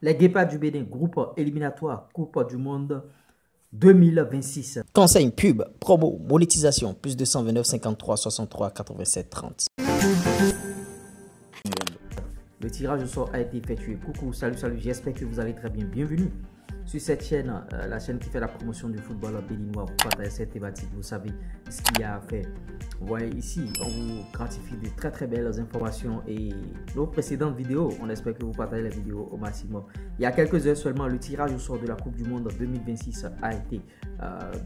Les Guépards du Bénin, groupe éliminatoire Coupe du Monde 2026. Conseil, pub, promo, monétisation, plus 229 53 63 87 30. Le tirage au sort a été effectué. Coucou, salut, j'espère que vous allez très bien. Bienvenue sur cette chaîne, la chaîne qui fait la promotion du football béninois. Vous partagez cette thématique, vous savez ce qu'il y a à faire. Vous voyez ici, on vous gratifie de très belles informations et nos précédentes vidéos, on espère que vous partagez les vidéos au maximum. Il y a quelques heures seulement, le tirage au sort de la Coupe du Monde 2026 a été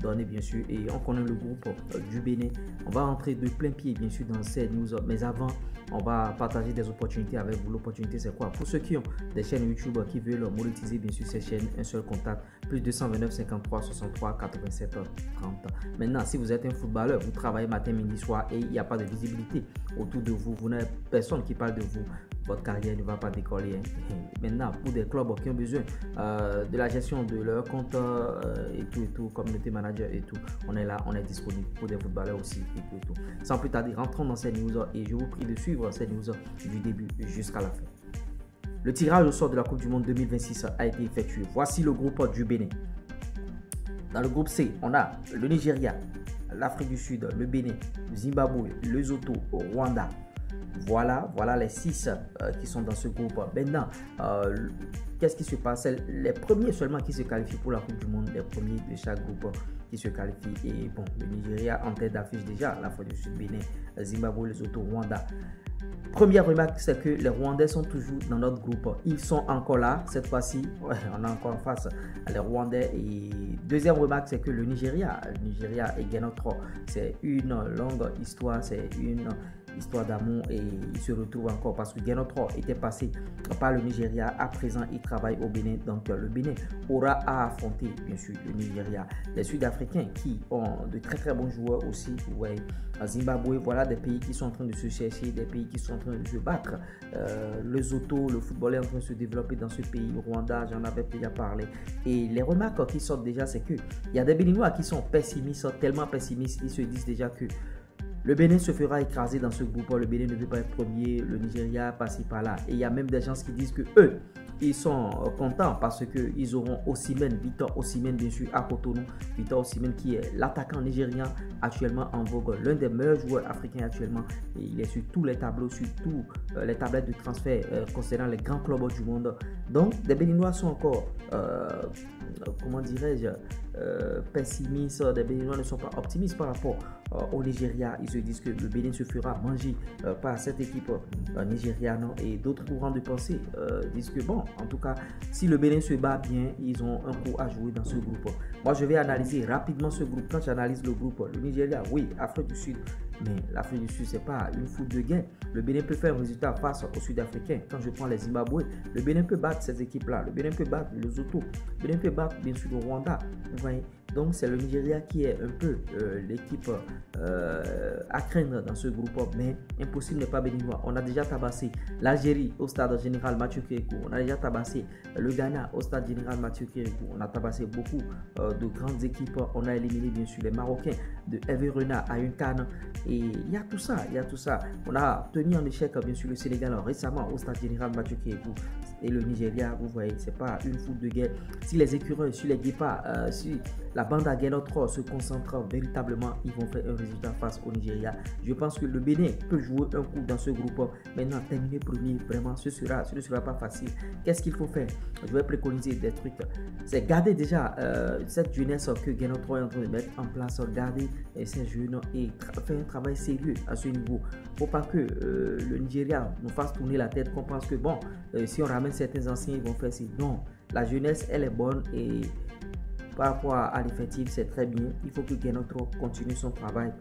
donné bien sûr et on connaît le groupe du Bénin. On va entrer de plein pied bien sûr dans ces news, mais avant, on va partager des opportunités avec vous. L'opportunité c'est quoi? Pour ceux qui ont des chaînes YouTube qui veulent monétiser bien sûr ces chaînes, un seul contact, plus 229 53 63 87 30. Maintenant, si vous êtes un footballeur, vous travaillez matin, midi, soir et il n'y a pas de visibilité autour de vous, vous n'avez personne qui parle de vous, votre carrière ne va pas décoller. Maintenant, pour des clubs qui ont besoin de la gestion de leur compte et tout, community manager et tout, on est là, on est disponible pour des footballeurs aussi et tout. Sans plus tarder, rentrons dans ces news et je vous prie de suivre ces news du début jusqu'à la fin. Le tirage au sort de la Coupe du Monde 2026 a été effectué. Voici le groupe du Bénin. Dans le groupe C, on a le Nigeria, l'Afrique du Sud, le Bénin, le Zimbabwe, le Lesotho, le Rwanda. Voilà les 6 qui sont dans ce groupe. Maintenant, qu'est-ce qui se passe? Les premiers seulement qui se qualifient pour la Coupe du Monde, les premiers de chaque groupe qui se qualifient. Et bon, le Nigeria en tête d'affiche déjà, l'Afrique du Sud, Bénin, Zimbabwe, Lesotho, Rwanda. Première remarque, c'est que les Rwandais sont toujours dans notre groupe. Ils sont encore là. Cette fois-ci, on a encore en face les Rwandais. Et deuxième remarque, c'est que le Nigeria et Ghana, c'est une longue histoire. C'est une histoire d'amour et il se retrouve encore parce que Ghana était passé par le Nigeria. À présent, il travaille au Bénin. Donc, le Bénin aura à affronter, bien sûr, le Nigeria. Les Sud-Africains qui ont de très bons joueurs aussi. Ouais. Zimbabwe, voilà des pays qui sont en train de se chercher, des pays qui sont en train de se battre. Le Lesotho, le football est en train de se développer dans ce pays. Rwanda, j'en avais déjà parlé. Et les remarques qui sortent déjà, c'est qu'il y a des Béninois qui sont pessimistes, tellement pessimistes, ils se disent déjà que le Bénin se fera écraser dans ce groupe. Le Bénin ne veut pas être premier, le Nigeria passe par là. Et il y a même des gens qui disent que eux, ils sont contents parce qu'ils auront Osimhen, Victor Osimhen bien sûr à Cotonou. Victor Osimhen qui est l'attaquant nigérien actuellement en vogue, l'un des meilleurs joueurs africains actuellement. Et il est sur tous les tableaux, sur tous les tablettes de transfert concernant les grands clubs du monde. Donc, les Béninois sont encore, comment dirais-je, pessimistes. Les Béninois ne sont pas optimistes par rapport au Nigeria. Ils se disent que le Bénin se fera manger par cette équipe nigériane et d'autres courants de pensée disent que bon, en tout cas, si le Bénin se bat bien, ils ont un coup à jouer dans ce groupe. Moi, je vais analyser rapidement ce groupe. Quand j'analyse le groupe, le Nigeria, oui, Afrique du Sud, mais l'Afrique du Sud, c'est pas une foule de gain. Le Bénin peut faire un résultat face aux Sud-Africains. Quand je prends les Zimbabwe, le Bénin peut battre ces équipes-là. Le Bénin peut battre le Lesotho. Le Bénin peut battre, bien sûr, le Rwanda. Vous voyez? Donc, c'est le Nigeria qui est un peu l'équipe à craindre dans ce groupe. Mais impossible n'est pas béninois. On a déjà tabassé l'Algérie au stade général Mathieu Kérékou. On a déjà tabassé le Ghana au stade général Mathieu Kérékou. On a tabassé beaucoup de grandes équipes. On a éliminé, bien sûr, les Marocains de Hervé Renard à une canne. Et il y a tout ça, On a tenu en échec, bien sûr, le Sénégal récemment au stade général Mathieu Kérékou. Et le Nigeria, vous voyez, c'est pas une foule de guerre. Si les écureuils, si les guépards, si la bande à Ghana se concentre véritablement, ils vont faire un résultat face au Nigeria. Je pense que le Bénin peut jouer un coup dans ce groupe. Maintenant, terminer premier, vraiment, ce ne sera pas facile. Qu'est-ce qu'il faut faire? Je vais préconiser des trucs. C'est garder déjà cette jeunesse que Ghana est en train de mettre en place. Garder ces jeunes et faire un travail sérieux à ce niveau. Il ne faut pas que le Nigeria nous fasse tourner la tête, qu'on pense que bon, si on ramène certains anciens, ils vont faire ça. Non, la jeunesse, elle est bonne et par rapport à l'effectif, c'est très bien. Il faut que Ghana continue son travail.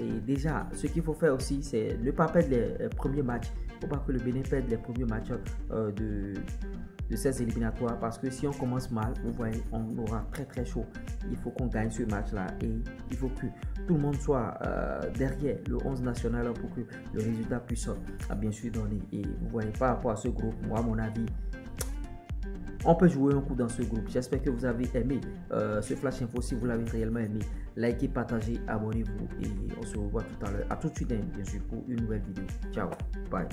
Et déjà, ce qu'il faut faire aussi, c'est ne pas perdre les premiers matchs. Il ne faut pas que le Bénin perde les premiers matchs de ces éliminatoires parce que si on commence mal, vous voyez, on aura très chaud. Il faut qu'on gagne ce match-là et il faut que tout le monde soit derrière le 11 national pour que le résultat puisse bien sûr donner. Et vous voyez, par rapport à ce groupe, moi, à mon avis, on peut jouer un coup dans ce groupe. J'espère que vous avez aimé ce Flash Info. Si vous l'avez réellement aimé, likez, partagez, abonnez-vous et on se revoit tout à l'heure. À tout de suite, bien sûr, pour une nouvelle vidéo. Ciao, bye.